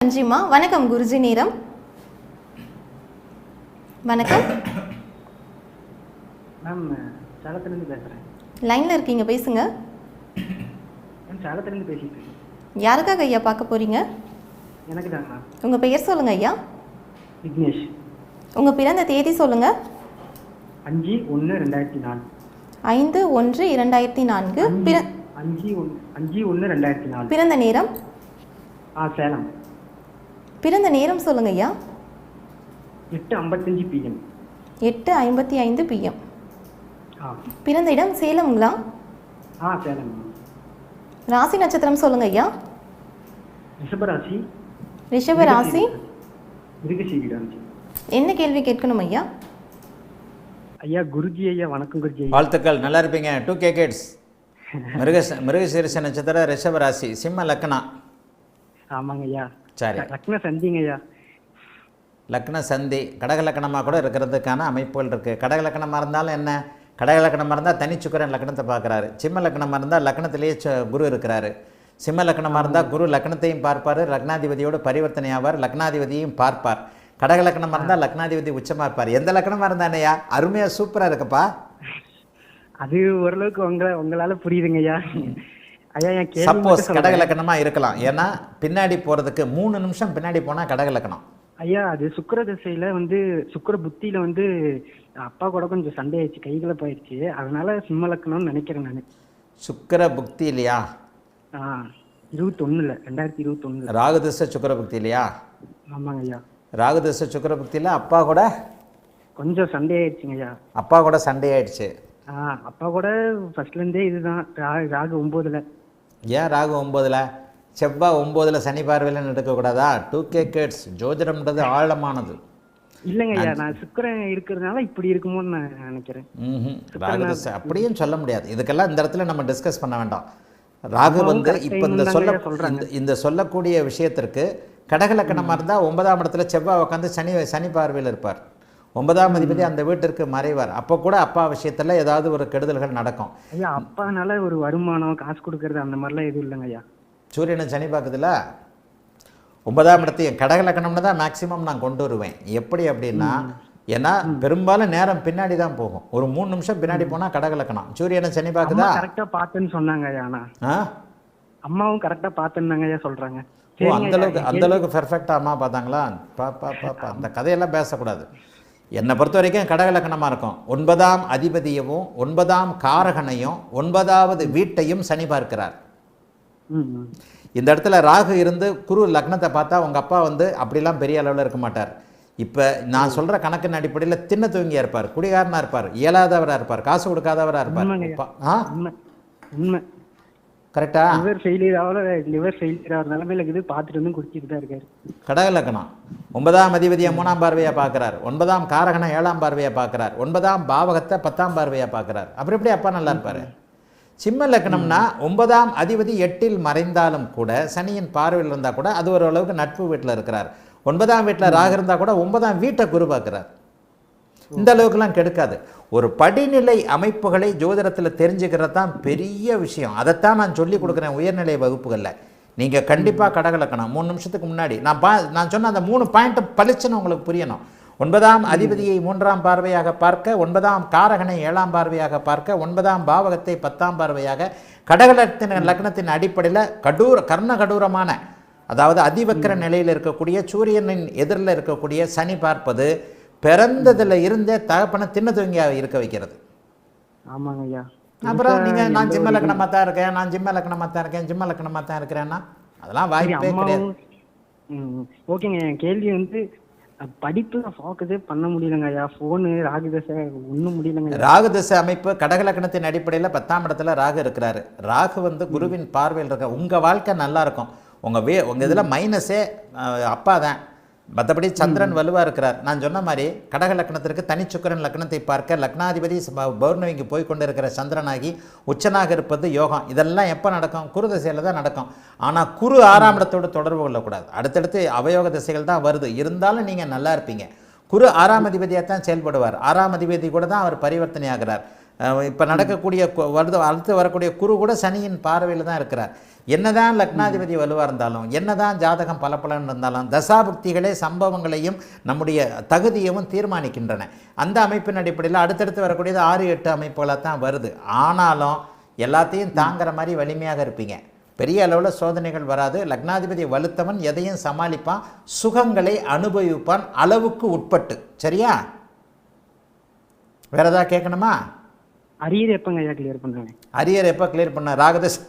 நன்றிம்மா. வணக்கம் குருஜி நேரம். வணக்கம் மேம். சேலத்துலேருந்து பேசுகிறேன். லைனில் இருக்கீங்க, பேசுங்க. மேம் சேலத்துலேருந்து பேசிட்டு இருக்கேன். யாருக்காக ஐயா பார்க்க போகிறீங்க? எனக்கு தாங்க மேம். உங்கள் பெயர் சொல்லுங்கள் ஐயா. விக்னேஷ். உங்கள் பிறந்த தேதி சொல்லுங்கள். 5/1/2004. 5/1/2004. 5/1/2004. பிறந்த நேரம்? சேலம். பிறந்த நேரம் சொல்லுங்க ஐயா. 8:55 PM. 8:55 PM. பிறந்த இடம் சேலம்ங்களா? சேலம். ராசி நட்சத்திரம் சொல்லுங்க ஐயா. ரிஷபராசி. ரிஷபராசி. மிருகசீரிடம். என்ன கேள்வி கேட்கணும் ஐயா? ஐயா குருஜி ஐயா, வணக்கம் குருஜி ஐயா. வாழ்த்துக்கள், நல்லா இருப்பீங்க. 2K kids. மிருகசீரிஷ நட்சத்திரம், ரிஷபராசி, சிம்ம லக்னா. ஆமாங்க ஐயா. சரி, லக்ன சந்திங்க ஐயா. லக்ன சந்தி கடகலக்கணமாக கூட இருக்கிறதுக்கான அமைப்புகள் இருக்குது. கடகலக்கணமாக இருந்தாலும் என்ன, கடகலக்கணமாக இருந்தால் தனி சுக்கிரன் லக்னத்தை பார்க்குறாரு. சிம்ம லக்னமாக இருந்தால் லக்னத்திலேயே குரு இருக்கிறாரு. சிம்ம லக்னமாக இருந்தால் குரு லக்னத்தையும் பார்ப்பார், லக்னாதிபதியோடு பரிவர்த்தனை ஆவார், லக்னாதிபதியையும் பார்ப்பார். கடகலக்கணமாக இருந்தால் லக்னாதிபதி உச்சமாக இருப்பார். எந்த லக்னமாக இருந்தானேயா? அருமையாக சூப்பராக இருக்குப்பா. அது ஓரளவுக்கு உங்களால புரியுதுங்க ஐயா. ஐயா என் சப்போஸ் கடகலக்கணமாக இருக்கலாம். ஏன்னா பின்னாடி போகிறதுக்கு 3 நிமிஷம் பின்னாடி போனால் கடகலக்கணம். ஐயா அது சுக்கிர திசையில சுக்கிர புத்தியில அப்பா கூட கொஞ்சம் சண்டை ஆயிடுச்சு, கைகளை போயிடுச்சு. அதனால சிம்ம லக்னம்னு நினைக்கிறேன் நான். சுக்கிர புக்தி இல்லையா? 2021 ராகுதிச சுக்கிர புக்தி இல்லையா? ஆமாங்க ஐயா. ராகுதிச சுக்கிர புக்தியில் அப்பா கூட கொஞ்சம் சண்டை ஆயிடுச்சுங்க ஐயா. அப்பா கூட சண்டை ஆயிடுச்சு. அப்பா கூட ஃபர்ஸ்ட்ல இருந்தே இதுதான். ராகு 9ல. ஏன் ராகு 9ல்? செவ்வாய் 9ல் சனி பார்வையில் எடுக்கக்கூடாதா? 2K kids. ஜோதிடம்ன்றது ஆழமானது. இல்லைங்க ஐயா, நான் சுக்கிரன் இருக்கிறதுனால இப்படி இருக்குமோன்னு நான் நினைக்கிறேன். ராகுதிசை அப்படியும் சொல்ல முடியாது. இதுக்கெல்லாம் இந்த இடத்துல நம்ம டிஸ்கஸ் பண்ண வேண்டாம். ராகு இப்போ இந்த சொல்லக்கூடிய விஷயத்திற்கு கடகலக்கணமாக இருந்தால் 9ஆம் இடத்துல செவ்வாய் உட்காந்து சனி பார்வையில் இருப்பார். 9ஆம் அதிபதி அந்த வீட்டிற்கு மறைவார். அப்போ கூட அப்பா விஷயத்துல ஏதாவது ஒரு கெடுதல்கள் நடக்கும். ஐயா அப்பானால ஒரு வருமானம், காசு கொடுக்கறது அந்த மாதிரிலாம் எதுவும் இல்லைங்க ஐயா. சூரியனை சனி பார்க்குதுல, 9ஆம் இடத்தையும் கடகலக்கணம்னு தான் மேக்சிமம் நான் கொண்டு வருவேன். எப்படி அப்படின்னா, ஏன்னா பெரும்பாலும் நேரம் பின்னாடி தான் போகும். ஒரு 3 நிமிஷம் பின்னாடி போனால் கடகலக்கணம். சூரியனை சனி பார்க்குதா? கரெக்டாக பார்த்துன்னு சொன்னாங்க ஐயா. அம்மாவும் கரெக்டாக பார்த்துன்னாங்க ஐயா சொல்கிறாங்க. அந்த அளவுக்கு பெர்ஃபெக்டாக அம்மா பார்த்தாங்களா? அந்த கதையெல்லாம் பேசக்கூடாது. என்னை பொறுத்த வரைக்கும் கடகலக்கணமாக இருக்கும். 9ஆம் அதிபதியவும் 9ஆம் காரகனையும் 9வது வீட்டையும் சனி பார்க்கிறார். இந்த இடத்துல ராகு இருந்து குரு லக்னத்தை பார்த்தா உங்கள் அப்பா அப்படிலாம் பெரிய அளவில் இருக்க மாட்டார். இப்போ நான் சொல்கிற கணக்கின் அடிப்படையில் தின்ன தூங்கியா இருப்பார், குடிகாரனாக இருப்பார், இயலாதவராக இருப்பார், காசு கொடுக்காதவராக இருப்பார். கரெக்டா? லிவர் ஃபெயிலியர் ஆகிற நிலைமையில இருக்குது. பார்த்துட்டு குடிச்சிட்டு தான் இருக்காரு. கடகலக்கணம் 9ஆம் அதிபதியை 3ஆம் பார்வையாக பார்க்குறார், 9ஆம் காரகனை 7ஆம் பார்வையாக பார்க்குறார், 9ஆம் பாவகத்தை 10ஆம் பார்வையாக பார்க்குறார். அப்புறம் எப்படி அப்பா நல்லா இருப்பார்? சிம்ம லக்னம்னா 9ஆம் அதிபதி 8ல் மறைந்தாலும் கூட, சனியின் பார்வையில் இருந்தால் கூட அது ஓரளவுக்கு நட்பு வீட்டில் இருக்கிறார். 9ஆம் வீட்டில் ராகு இருந்தால் கூட 9ஆம் வீட்டை குரு பார்க்குறார். இந்த அளவுக்குலாம் கெடுக்காது. ஒரு படிநிலை அமைப்புகளை ஜோதிடத்தில் தெரிஞ்சுக்கிறது தான் பெரிய விஷயம். அதைத்தான் நான் சொல்லி கொடுக்குறேன் உயர்நிலை வகுப்புகளில். நீங்கள் கண்டிப்பாக கடகலக்கணம் 3 நிமிஷத்துக்கு முன்னாடி நான் சொன்ன அந்த 3 பாயிண்ட் பளிச்சுன்னு உங்களுக்கு புரியணும். 9ஆம் அதிபதியை 3ஆம் பார்வையாக பார்க்க, 9ஆம் காரகனை 7ஆம் பார்வையாக பார்க்க, 9ஆம் பாவகத்தை 10ஆம் பார்வையாக, லக்னத்தின் அடிப்படையில் கர்ண கடூரமான, அதாவது அதிவக்கர நிலையில் இருக்கக்கூடிய சூரியனின் எதிரில் இருக்கக்கூடிய சனி பார்ப்பது பிறந்ததுல இருந்தே தகப்பனை தின்ன தூங்கியாக இருக்க வைக்கிறது. ஆமாங்க ஐயா. அப்புறம் நீங்கள் நான் ஜிம்ம லக்னமாக தான் இருக்கேன், நான் ஜிம்ம லக்னமாக தான் இருக்கேன், ஜிம்ம லக்னமாக தான் இருக்கிறேன்னா அதெல்லாம் வாய்ப்பே கிடையாது. ஓகேங்க. என் கேள்வி படிப்புல ஃபோக்கஸே பண்ண முடியலங்க ஐயா. ஃபோனு ராகுதசை ஒன்றும் முடியலங்க. ராகுதசை அமைப்பு கடகலக்கணத்தின் அடிப்படையில் 10ஆம் இடத்துல ராகு இருக்கிறாரு. ராகு குருவின் பார்வையில் இருக்க உங்கள் வாழ்க்கை நல்லா இருக்கும். உங்கள் இதில் மைனஸே அப்பா தான். மற்றபடி சந்திரன் வலுவாக இருக்கிறார். நான் சொன்ன மாதிரி கடகலக்கணத்திற்கு தனிச்சுக்கரன் லக்னத்தை பார்க்க, லக்னாதிபதி பௌர்ணமிக்கு போய் கொண்டு இருக்கிற சந்திரனாகி உச்சனாக இருப்பது யோகம். இதெல்லாம் எப்போ நடக்கும்? குரு திசையில் தான் நடக்கும். ஆனால் குரு 6ஆம் இடத்தோடு தொடர்பு கொள்ளக்கூடாது. அடுத்தடுத்து அவயோக திசைகள் தான் வருது. இருந்தாலும் நீங்கள் நல்லா இருப்பீங்க. குரு 6ஆம் அதிபதியாக தான் செயல்படுவார். 6ஆம் அதிபதி கூட தான் அவர் பரிவர்த்தனை ஆகிறார். இப்போ நடக்கக்கூடிய அடுத்து வரக்கூடிய குரு கூட சனியின் பார்வையில் தான் இருக்கிறார். என்னதான் லக்னாதிபதி வலுவாக இருந்தாலும், என்னதான் ஜாதகம் பலப்பலன் இருந்தாலும், தசாபுக்திகளே சம்பவங்களையும் நம்முடைய தகுதியவும் தீர்மானிக்கின்றன. அந்த அமைப்பின் அடிப்படையில் அடுத்தடுத்து வரக்கூடியது 6-8 அமைப்புகளாக தான் வருது. ஆனாலும் எல்லாத்தையும் தாங்குற மாதிரி வலிமையாக இருப்பீங்க. பெரிய அளவில் சோதனைகள் வராது. லக்னாதிபதி வலுத்தவன் எதையும் சமாளிப்பான், சுகங்களை அனுபவிப்பான் அளவுக்கு உட்பட்டு. சரியா? வேற ஏதாவது கேட்கணுமா? அரியர் எப்பங்க ஐயா கிளியர் பண்ணுறேன்? அரியர் எப்போ கிளியர் பண்ண ராகதஸ்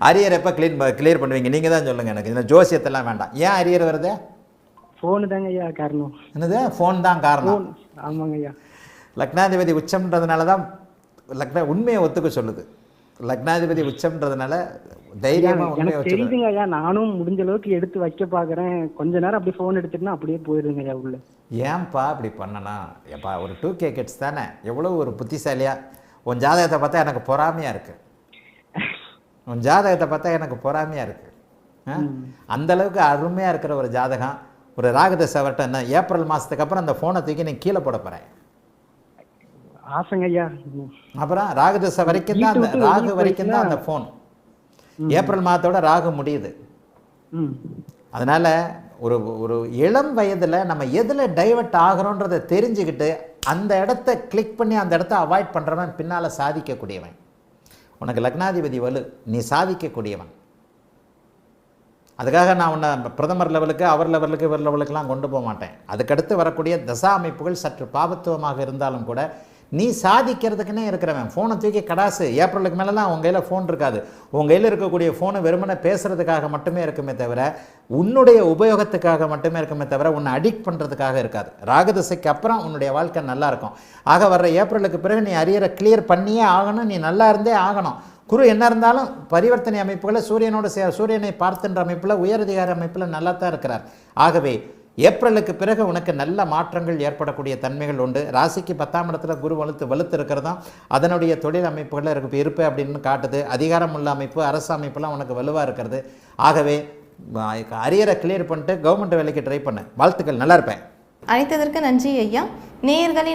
அரியர் எப்போ கிளியர் பண்ணுவீங்க? நீங்கள் தான் சொல்லுங்கள். எனக்கு இந்த ஜோசியத்தெல்லாம் வேண்டாம். ஏன் அரியர் வருது? ஃபோனு தாங்க ஐயா காரணம். என்னது? ஃபோன் தான் காரணம்? ஆமாங்க ஐயா. லக்னாதிபதி உச்சம்ன்றதுனால தான் உண்மையை ஒத்துக்க சொல்லுது. லக்னாதிபதி உச்சம்ன்றதுனால தைரியமாக உண்மையை வச்சு தெரியுதுங்க ஐயா. நானும் முடிஞ்ச அளவுக்கு எடுத்து வைக்க பார்க்குறேன். கொஞ்ச நேரம் அப்படியே ஃபோன் எடுத்துட்டுனா அப்படியே போயிடுங்க ஐயா உள்ள. ஏன்பா அப்படி பண்ணனா? எப்பா ஒரு 2K கிட்ஸ் தானே, எவ்வளோ ஒரு புத்திசாலியா. உன் ஜாதகத்தை பார்த்தா எனக்கு பொறாமையாக இருக்குது. உன் ஜாதகத்தை பார்த்தா எனக்கு பொறாமையாக இருக்குது. அந்தளவுக்கு அருமையாக இருக்கிற ஒரு ஜாதகம். ஒரு ராகதசை வரட்டும். என்ன ஏப்ரல் மாதத்துக்கு அப்புறம் அந்த ஃபோனை தூக்கி நீ கீழே போட போகிறேன். ஆசைங்க ஐயா. அப்புறம் ராகதசை வரைக்கும் தான் அந்த ராகு வரைக்கும் தான் அந்த ஃபோன். ஏப்ரல் மாதத்தோட ராகு முடியுது. அதனால் ஒரு ஒரு இளம் வயதில் நம்ம எதில் டைவர்ட் ஆகிறோன்றதை தெரிஞ்சுக்கிட்டு அந்த இடத்த கிளிக் பண்ணி அந்த இடத்த அவாய்ட் பண்ணுறவன் பின்னால் சாதிக்கக்கூடியவன். உனக்கு லக்னாதிபதி வலு, நீ சாதிக்கக்கூடியவன். அதுக்காக நான் உன்னை பிரதமர் லெவலுக்கு, அவர் லெவலுக்கு, இவர் லெவலுக்கெலாம் கொண்டு போக மாட்டேன். அதுக்கடுத்து வரக்கூடிய தசா அமைப்புகள் சற்று பாபத்துவமாக இருந்தாலும் கூட நீ சாதிக்கிறதுக்குன்னே இருக்கிறவன். ஃபோனை தூக்கி கடாசு. ஏப்ரலுக்கு மேலெலாம் உங்கள் கையில் ஃபோன் இருக்காது. உங்கள் கையில் இருக்கக்கூடிய ஃபோனு வெறுமனை பேசுகிறதுக்காக மட்டுமே இருக்குமே தவிர, உன்னுடைய உபயோகத்துக்காக மட்டுமே இருக்குமே தவிர, உன்னை அடிக்ட் பண்ணுறதுக்காக இருக்காது. ராகதசைக்கு அப்புறம் உன்னுடைய வாழ்க்கை நல்லா இருக்கும். ஆக வர்ற ஏப்ரலுக்கு பிறகு நீ அரியரை கிளியர் பண்ணியே ஆகணும். நீ நல்லா இருந்தே ஆகணும். குரு என்ன இருந்தாலும் பரிவர்த்தனை அமைப்புகளை சூரியனோடு சூரியனை பார்த்துன்ற அமைப்பில், உயரதிகார அமைப்பில் நல்லா தான் இருக்கிறார். ஆகவே ஏப்ரலுக்கு பிறகு உனக்கு நல்ல மாற்றங்கள் ஏற்படக்கூடிய தன்மைகள் உண்டு. ராசிக்கு 10ஆம் இடத்துல குரு வலுத்து இருக்கிறதும் அதனுடைய தொழில் அமைப்புகளில் இருப்பு அப்படின்னு காட்டுது. அதிகாரம் உள்ள அமைப்பு, அரசு அமைப்புலாம் உனக்கு வலுவாக இருக்கிறது. ஆகவே அரியரை கிளியர் பண்ணிட்டு கவர்மெண்ட் வேலைக்கு ட்ரை பண்ணு. வாழ்த்துக்கள், நல்லா இருப்பேன். அழைத்ததற்கு நன்றி ஐயா. நேயர்களின்